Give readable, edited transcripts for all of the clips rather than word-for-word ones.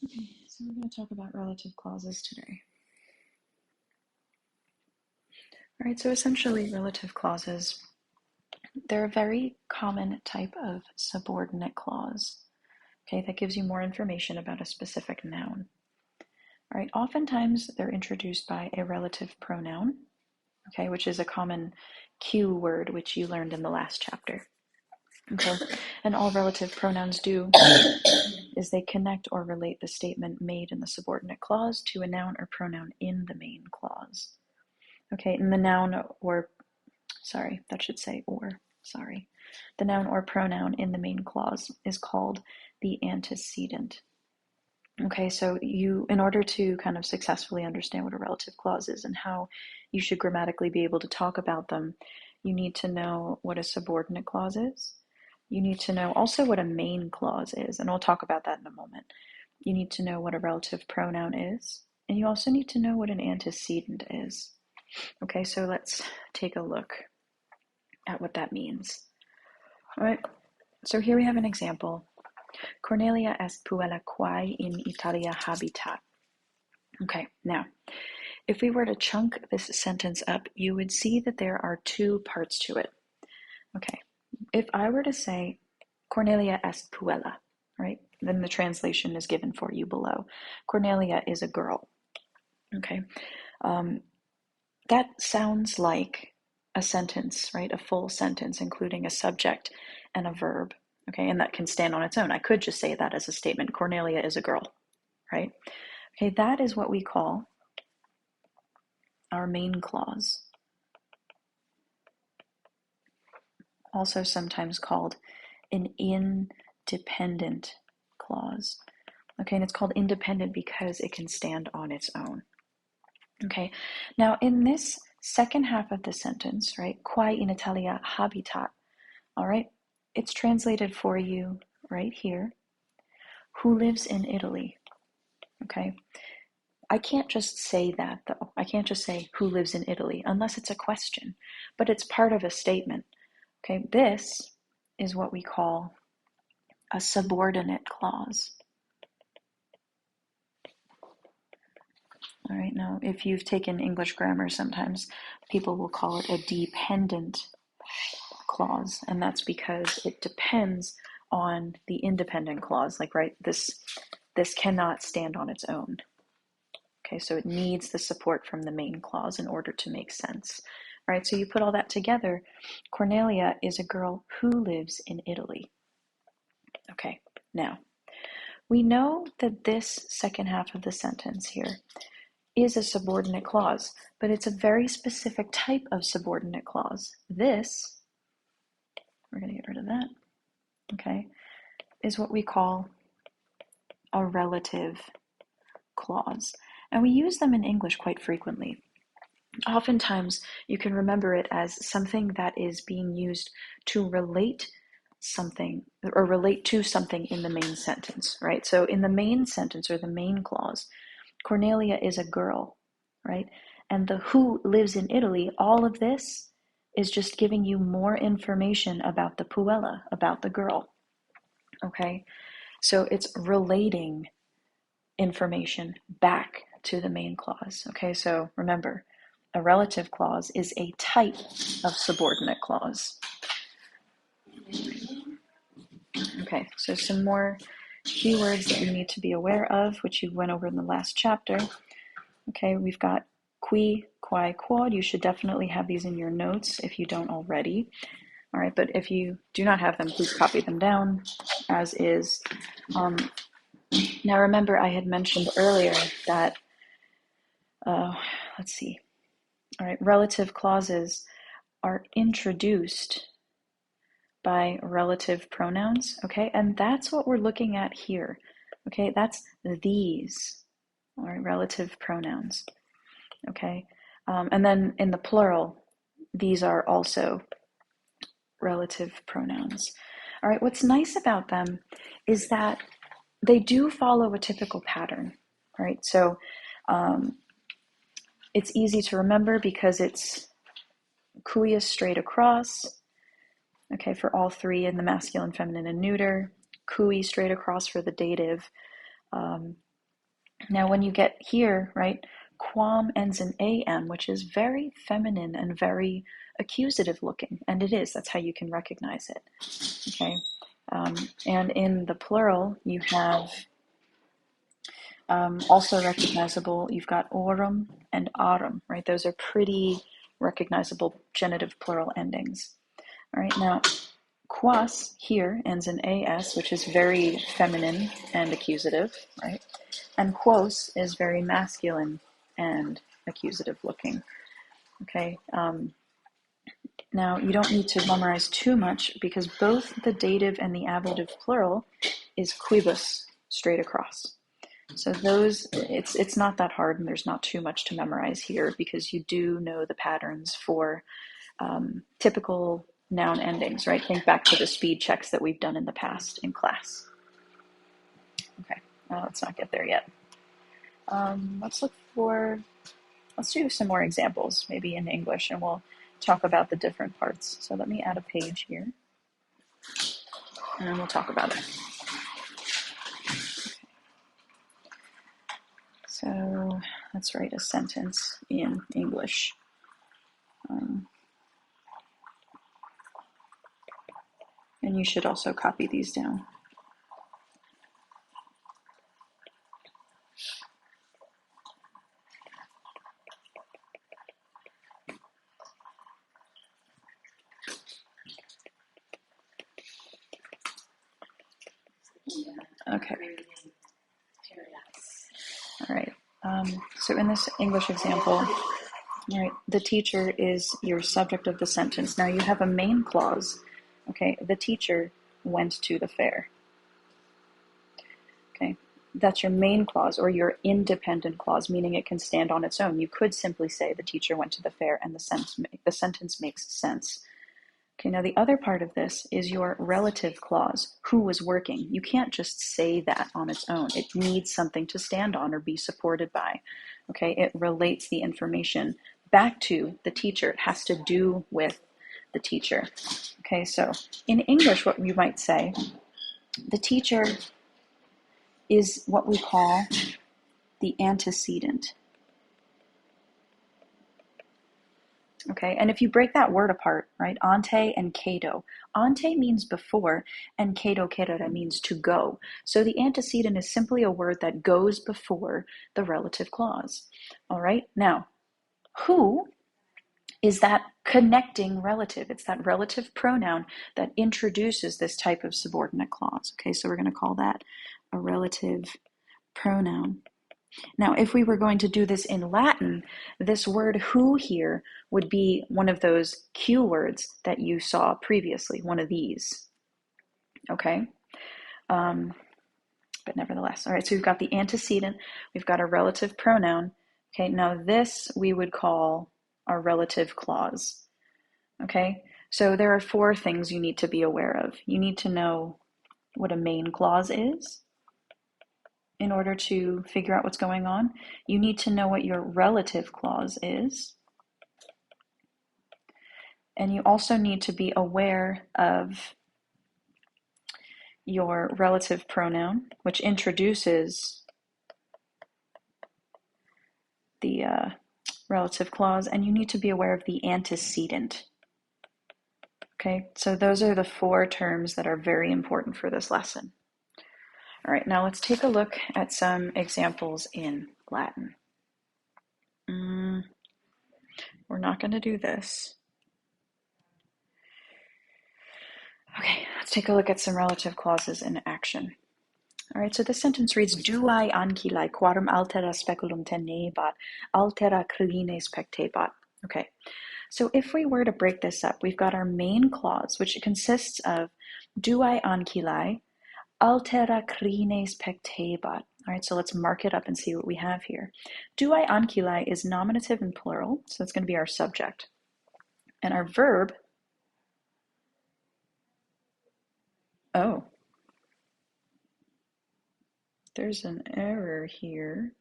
Okay, so we're going to talk about relative clauses today. All right, so essentially relative clauses, they're a very common type of subordinate clause, okay, that gives you more information about a specific noun. All right, oftentimes they're introduced by a relative pronoun, okay, which is a common cue word which you learned in the last chapter. Okay, and all relative pronouns do is they connect or relate the statement made in the subordinate clause to a noun or pronoun in the main clause. Okay, and the noun or, sorry, that should say or, sorry. The noun or pronoun in the main clause is called the antecedent. Okay, so in order to kind of successfully understand what a relative clause is and how you should grammatically be able to talk about them, you need to know what a subordinate clause is. You need to know also what a main clause is, and we'll talk about that in a moment. You need to know what a relative pronoun is, and you also need to know what an antecedent is. Okay, so let's take a look at what that means. All right, so here we have an example. Cornelia est puella quae in Italia habitat. Okay, now, if we were to chunk this sentence up, you would see that there are two parts to it. Okay, if I were to say Cornelia est puella, right, then the translation is given for you below. Cornelia is a girl. Okay, that sounds like a sentence, right? A full sentence, including a subject and a verb. Okay, and that can stand on its own. I could just say that as a statement. Cornelia is a girl, right? Okay, that is what we call our main clause, also sometimes called an independent clause. Okay, and it's called independent because it can stand on its own. Okay, now in this second half of the sentence, right, quae in Italia habitat, all right, it's translated for you right here, who lives in Italy. Okay, I can't just say that though. I can't just say who lives in Italy unless it's a question, but it's part of a statement. Okay, this is what we call a subordinate clause. All right, now if you've taken English grammar, sometimes people will call it a dependent clause, and that's because it depends on the independent clause. Like, right, this cannot stand on its own. Okay, so it needs the support from the main clause in order to make sense. All right, so you put all that together. Cornelia is a girl who lives in Italy. Okay, now we know that this second half of the sentence here is a subordinate clause, but it's a very specific type of subordinate clause. This, we're going to get rid of that, okay, is what we call a relative clause. And we use them in English quite frequently. Oftentimes, you can remember it as something that is being used to relate something or relate to something in the main sentence, right? So in the main sentence or the main clause, Cornelia is a girl, right? And the who lives in Italy, all of this is just giving you more information about the puella, about the girl, okay? So it's relating information back to the main clause, okay? So remember, a relative clause is a type of subordinate clause. Okay, so some more keywords that you need to be aware of, which you went over in the last chapter. Okay, we've got qui, quae, quod. You should definitely have these in your notes if you don't already. All right, but if you do not have them, please copy them down, as is. Now remember, I had mentioned earlier that, let's see. All right, relative clauses are introduced by relative pronouns, okay? And that's what we're looking at here, okay? That's these, all right, relative pronouns, okay? And then in the plural, these are also relative pronouns. All right, what's nice about them is that they do follow a typical pattern, right? So it's easy to remember because it's cuius straight across, okay, for all three in the masculine, feminine, and neuter, cui straight across for the dative, Now, when you get here, right, quam ends in am, which is very feminine and very accusative looking, and it is. That's how you can recognize it. Okay, and in the plural, you have also recognizable. You've got orum and aurum, right? Those are pretty recognizable genitive plural endings. All right, now quas here ends in as, which is very feminine and accusative, right? And quos is very masculine and accusative looking. Okay. Now you don't need to memorize too much because both the dative and the ablative plural is quibus straight across. So those, it's not that hard, and there's not too much to memorize here because you do know the patterns for typical noun endings, right? Think back to the speed checks that we've done in the past in class. Okay, let's not get there yet. Let's do some more examples, maybe in English, and we'll talk about the different parts. So let me add a page here, and then we'll talk about it. So let's write a sentence in English. And you should also copy these down. Okay. All right. So in this English example, all right, the teacher is your subject of the sentence. Now you have a main clause. Okay, the teacher went to the fair. Okay, that's your main clause or your independent clause, meaning it can stand on its own. You could simply say the teacher went to the fair and the sentence makes sense. Okay, now the other part of this is your relative clause, who was working. You can't just say that on its own. It needs something to stand on or be supported by. Okay, it relates the information back to the teacher. It has to do with the teacher. Okay, so in English, what you might say, the teacher is what we call the antecedent. Okay, and if you break that word apart, right, ante and cato, ante means before, and cato caedere means to go. So the antecedent is simply a word that goes before the relative clause. All right, now, who is that connecting relative? It's that relative pronoun that introduces this type of subordinate clause. Okay, so we're going to call that a relative pronoun. Now, if we were going to do this in Latin, this word who here would be one of those Q words that you saw previously, one of these. Okay? But nevertheless, all right, so we've got the antecedent, we've got a relative pronoun. Okay, now this we would call our relative clause. Okay, so there are 4 things you need to be aware of. You need to know what a main clause is in order to figure out what's going on. You need to know what your relative clause is. And you also need to be aware of your relative pronoun, which introduces the relative clause, and you need to be aware of the antecedent. Okay, so those are the 4 terms that are very important for this lesson. All right, now let's take a look at some examples in Latin. We're not going to do this. Okay, let's take a look at some relative clauses in action. All right, so this sentence reads, Duae ancillae quarum altera speculum tenebat, altera crines pectebat. Okay, so if we were to break this up, we've got our main clause, which consists of Duae ancillae, altera crines pectebat. All right, so let's mark it up and see what we have here. Duae ancillae is nominative and plural, so it's going to be our subject. And our verb, oh, there's an error here.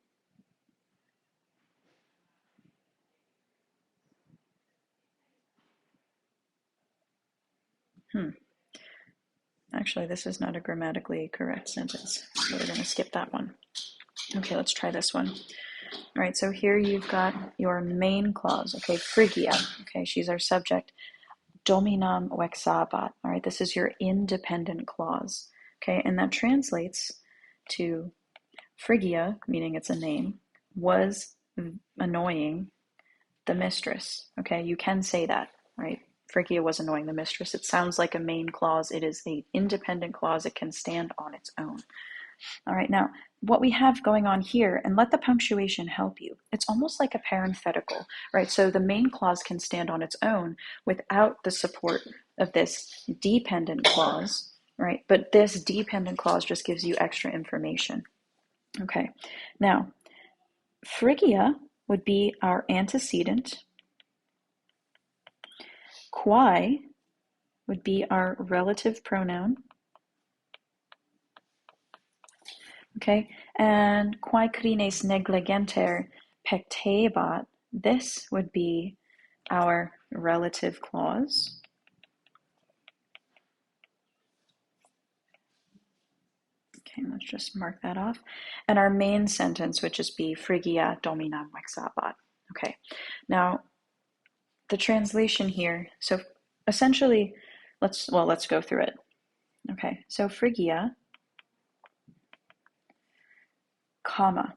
Actually, this is not a grammatically correct sentence, so we're going to skip that one. Okay, let's try this one. All right, so here you've got your main clause. Okay, Phrygia. Okay, she's our subject. Dominam vexabat. All right, this is your independent clause. Okay, and that translates to Phrygia, meaning it's a name, was annoying the mistress. Okay, you can say that, right? Phrygia was annoying the mistress. It sounds like a main clause. It is an independent clause. It can stand on its own. All right, now what we have going on here, and let the punctuation help you. It's almost like a parenthetical, right? So the main clause can stand on its own without the support of this dependent clause, right? But this dependent clause just gives you extra information. Okay, now Phrygia would be our antecedent. Quae would be our relative pronoun. Okay, and quae crines negligenter pectebat, this would be our relative clause. Okay, let's just mark that off. And our main sentence would just be Phrygia dominam vexabat. Okay, now the translation here, so essentially, let's go through it. Okay, so Phrygia, comma,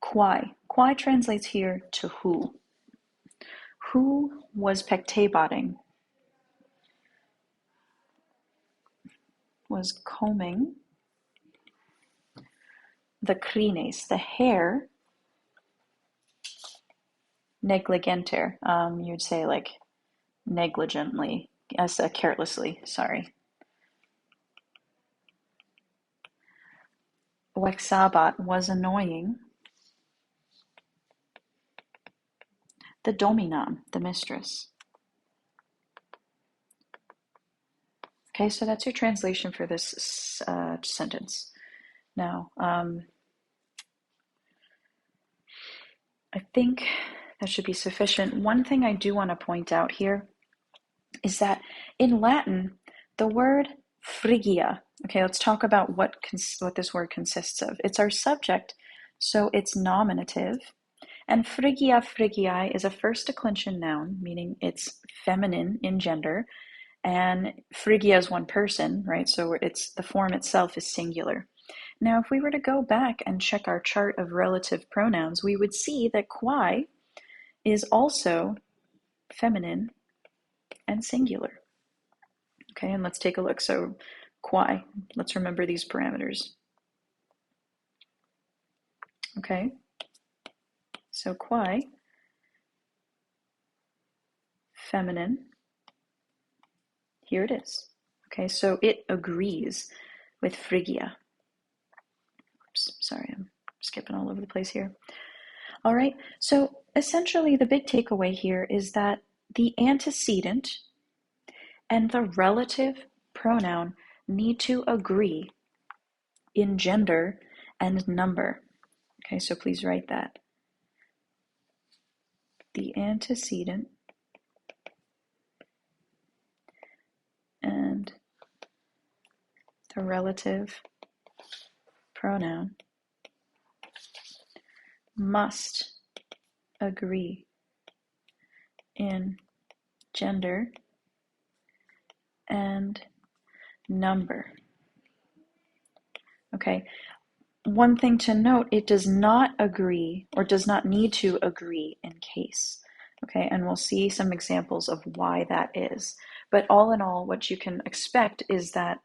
quae. Quae translates here to who. Who was pectabating? Was combing the crines, the hair, negligenter. You'd say like negligently, as carelessly, sorry. Vexabat was annoying the dominam, the mistress. Okay, so that's your translation for this sentence. Now, I think that should be sufficient. One thing I do want to point out here is that in Latin, the word Phrygia, okay, let's talk about what this word consists of. It's our subject, so it's nominative. And Phrygia, Phrygiae is a first declension noun, meaning it's feminine in gender. And Phrygia is one person, right? So it's the form itself is singular. Now, if we were to go back and check our chart of relative pronouns, we would see that quae is also feminine and singular. Okay, and let's take a look. So quae, let's remember these parameters. Okay, so quae, feminine, here it is. Okay, so it agrees with Phrygia. Oops, sorry, I'm skipping all over the place here. All right, so essentially the big takeaway here is that the antecedent and the relative pronoun need to agree in gender and number. Okay, so please write that. The antecedent and the relative pronoun must agree in gender and number. Okay, one thing to note, it does not agree or does not need to agree in case. Okay, and we'll see some examples of why that is. But all in all, what you can expect is that,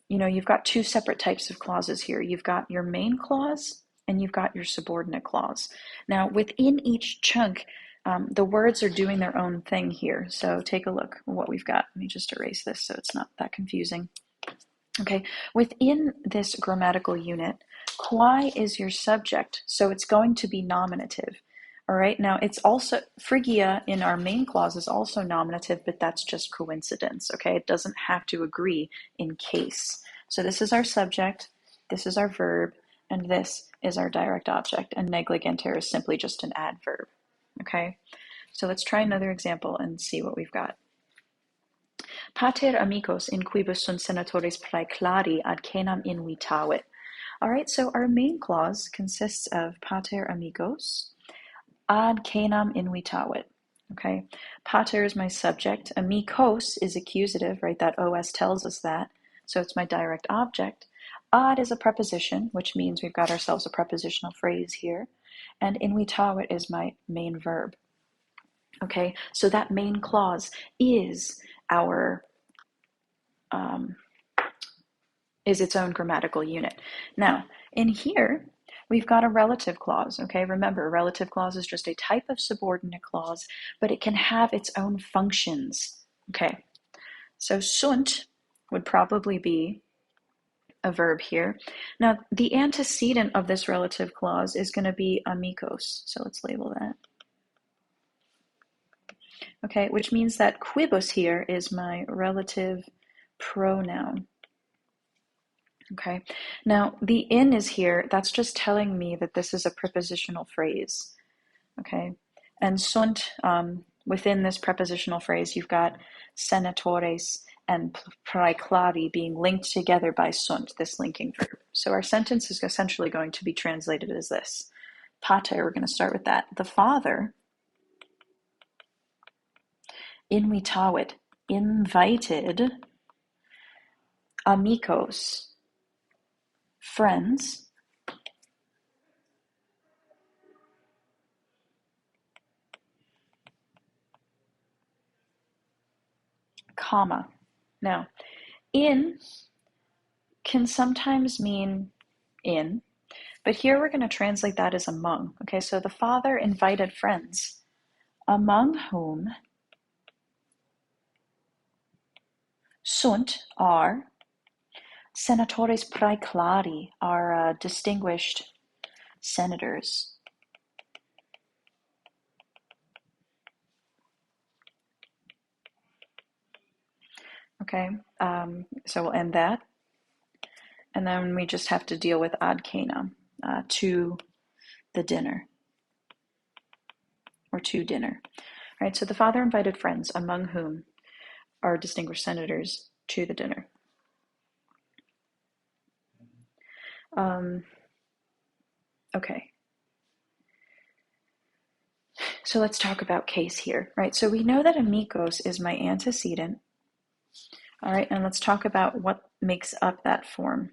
you know, you've got two separate types of clauses here. You've got your main clause and you've got your subordinate clause. Now, within each chunk, the words are doing their own thing here. So take a look at what we've got. Let me just erase this so it's not that confusing. Okay, within this grammatical unit, quae is your subject, so it's going to be nominative. All right, now it's also, Phrygia in our main clause is also nominative, but that's just coincidence, okay? It doesn't have to agree in case. So this is our subject, this is our verb, and this is our direct object, and negligenter is simply just an adverb, okay? So let's try another example and see what we've got. Pater amicos in quibus sunt senatores praeclari ad cenam invitavit. All right, so our main clause consists of pater amicos ad cenam invitavit. Okay, pater is my subject, amicos is accusative, right? That os tells us that, so it's my direct object. Ad is a preposition, which means we've got ourselves a prepositional phrase here, and invitavit is my main verb. Okay, so that main clause is our is its own grammatical unit. Now, in here, we've got a relative clause, okay? Remember, a relative clause is just a type of subordinate clause, but it can have its own functions, okay? So sunt would probably be a verb here. Now, the antecedent of this relative clause is going to be amicos, so let's label that. Okay, which means that quibus here is my relative pronoun. Okay, now the in is here. That's just telling me that this is a prepositional phrase. Okay, and sunt, within this prepositional phrase, you've got senatores and praeclari being linked together by sunt, this linking verb. So our sentence is essentially going to be translated as this. Pater, we're going to start with that. The father, invitavit, invited, amicos, friends, comma. Now, in can sometimes mean in, but here we're going to translate that as among. Okay, so the father invited friends, among whom sunt are senatores praeclari, are distinguished senators. Okay, so we'll end that. And then we just have to deal with ad cenam, to the dinner, or to dinner. All right, so the father invited friends, among whom are distinguished senators, to the dinner. Okay. So let's talk about case here, right? So we know that amicos is my antecedent. All right, and let's talk about what makes up that form.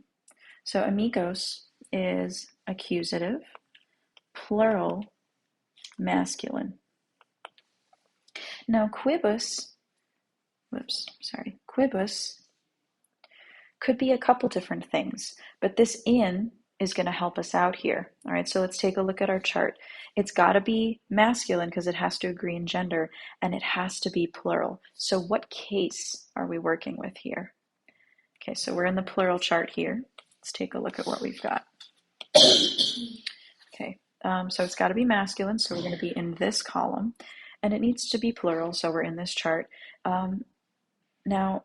So amicos is accusative, plural, masculine. Now quibus could be a couple different things, but this in is going to help us out here. All right, so let's take a look at our chart. It's got to be masculine because it has to agree in gender, and it has to be plural. So what case are we working with here? Okay, so we're in the plural chart here. Let's take a look at what we've got. Okay, so it's got to be masculine, so we're going to be in this column, and it needs to be plural, so we're in this chart. Now,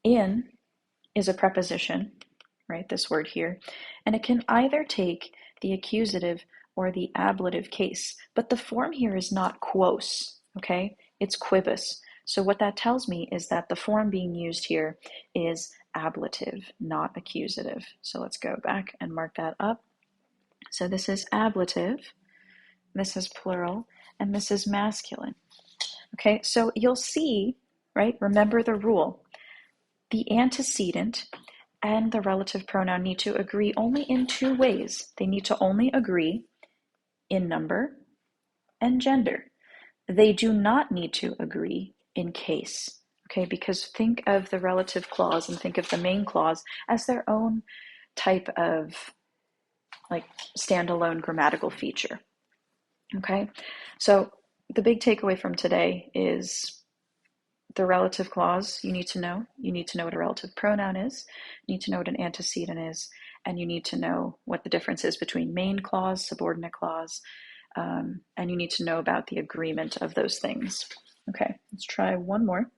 in is a preposition, right, this word here, and it can either take the accusative or the ablative case, but the form here is not quos, okay, it's quibus. So what that tells me is that the form being used here is ablative, not accusative. So let's go back and mark that up. So this is ablative, this is plural, and this is masculine. Okay, so you'll see, right, remember the rule. The antecedent and the relative pronoun need to agree only in two ways. They need to only agree in number and gender. They do not need to agree in case, okay? Because think of the relative clause and think of the main clause as their own type of like standalone grammatical feature, okay? So the big takeaway from today is the relative clause you need to know. You need to know what a relative pronoun is. You need to know what an antecedent is. And you need to know what the difference is between main clause, subordinate clause, and you need to know about the agreement of those things. Okay, let's try one more.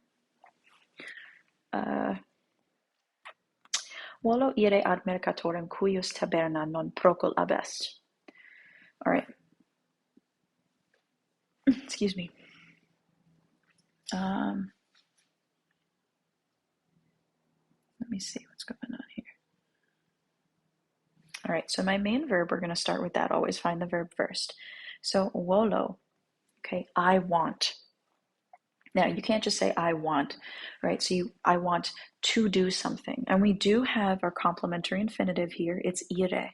Volo ire ad mercatorem cuius taberna non procul abest. All right. Excuse me. me see what's going on here. All right, so my main verb, we're going to start with that. Always find the verb first. So wolo, okay, I want. Now, you can't just say I want, right? So I want to do something. And we do have our complementary infinitive here. It's ire.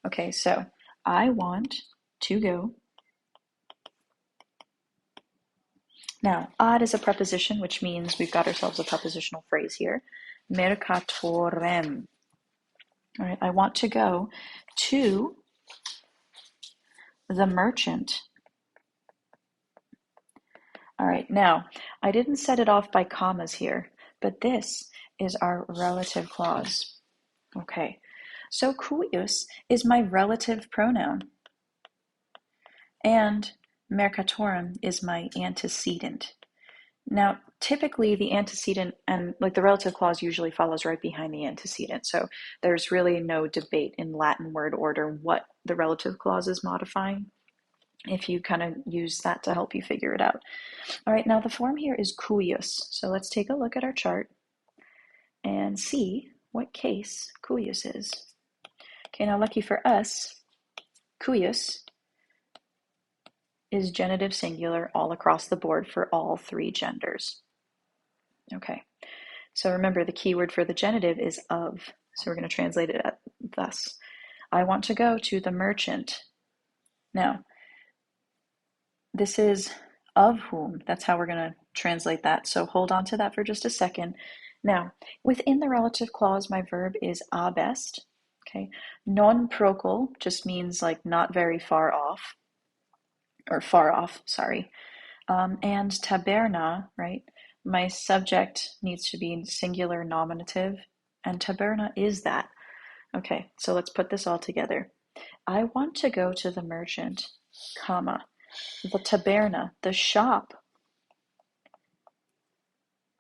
Okay, so I want to go. Now, ad is a preposition, which means we've got ourselves a prepositional phrase here. Mercatorem. All right, I want to go to the merchant. All right, now, I didn't set it off by commas here, but this is our relative clause. Okay, so cuius is my relative pronoun, and mercatorum is my antecedent. Now, typically the antecedent and like the relative clause usually follows right behind the antecedent, so there's really no debate in Latin word order what the relative clause is modifying, if you kind of use that to help you figure it out. All right, now the form here is cuius. So let's take a look at our chart and see what case cuius is. Okay, now lucky for us, cuius is genitive singular all across the board for all three genders. Okay, so remember the key word for the genitive is of. So we're going to translate it thus. I want to go to the merchant. Now, this is of whom. That's how we're going to translate that. So hold on to that for just a second. Now, within the relative clause, my verb is abest. Okay, non procol just means like not very far off, or far off, sorry. And taberna, right? My subject needs to be singular nominative, and taberna is that. Okay, so let's put this all together. I want to go to the merchant, comma, the taberna, the shop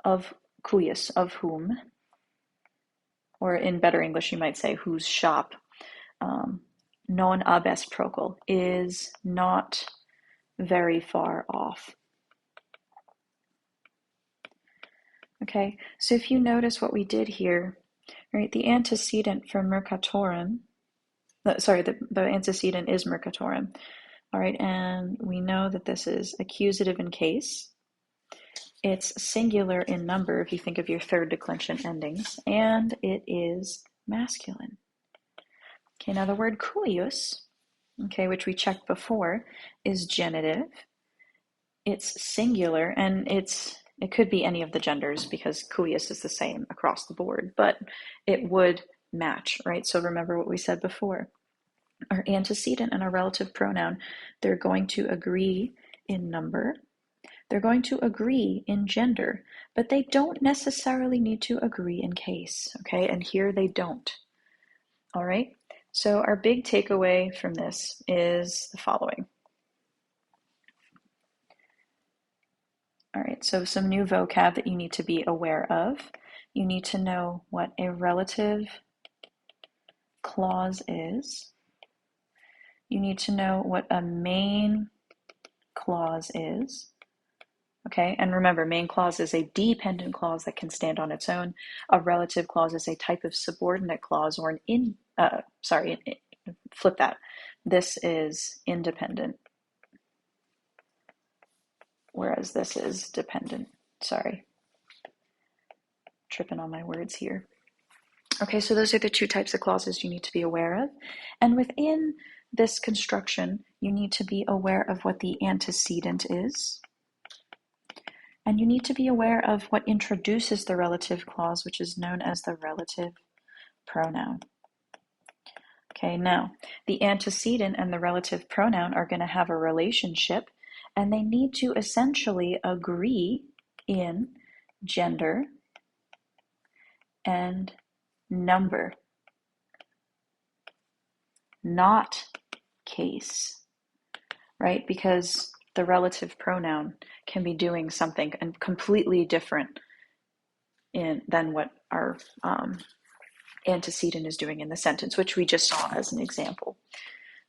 of cuius, of whom, or in better English you might say whose shop, non abest procol, is not very far off. Okay, so if you notice what we did here, right, the antecedent for mercatorum, the antecedent is mercatorum. All right, and we know that this is accusative in case. It's singular in number if you think of your third declension endings, and it is masculine. Okay, now the word cuius, okay, which we checked before, is genitive. It's singular, and it could be any of the genders because cuius is the same across the board, but it would match, right? So remember what we said before. Our antecedent and our relative pronoun, they're going to agree in number, they're going to agree in gender, but they don't necessarily need to agree in case, okay? And here they don't. All right, so our big takeaway from this is the following. All right, so some new vocab that you need to be aware of. You need to know what a relative clause is. You need to know what a main clause is. Okay, and remember, main clause is a dependent clause that can stand on its own. A relative clause is a type of subordinate clause, or flip that. This is independent, whereas this is dependent. Sorry, tripping on my words here. Okay, so those are the two types of clauses you need to be aware of. And within this construction, you need to be aware of what the antecedent is. And you need to be aware of what introduces the relative clause, which is known as the relative pronoun. Okay, now, the antecedent and the relative pronoun are going to have a relationship, and they need to essentially agree in gender and number, not case, right? Because the relative pronoun can be doing something completely different than what our antecedent is doing in the sentence, which we just saw as an example.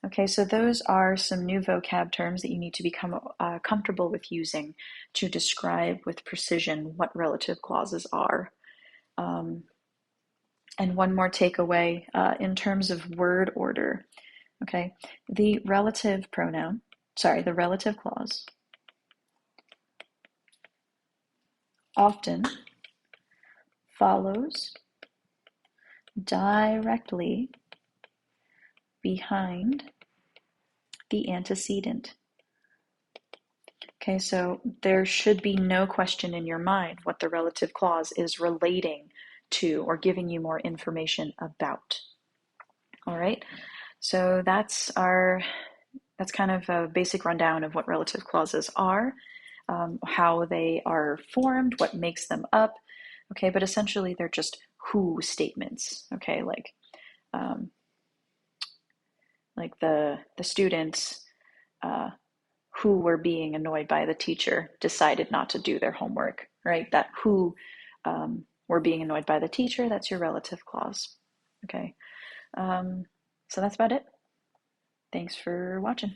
Okay, so those are some new vocab terms that you need to become comfortable with using to describe with precision what relative clauses are. And one more takeaway in terms of word order, okay? The relative clause often follows directly behind the antecedent. Okay, so there should be no question in your mind what the relative clause is relating to or giving you more information about. All right, so that's kind of a basic rundown of what relative clauses are, how they are formed, what makes them up. Okay, but essentially they're just who statements. Okay, like the students who were being annoyed by the teacher decided not to do their homework, right? That who were being annoyed by the teacher, that's your relative clause. Okay, so that's about it. Thanks for watching.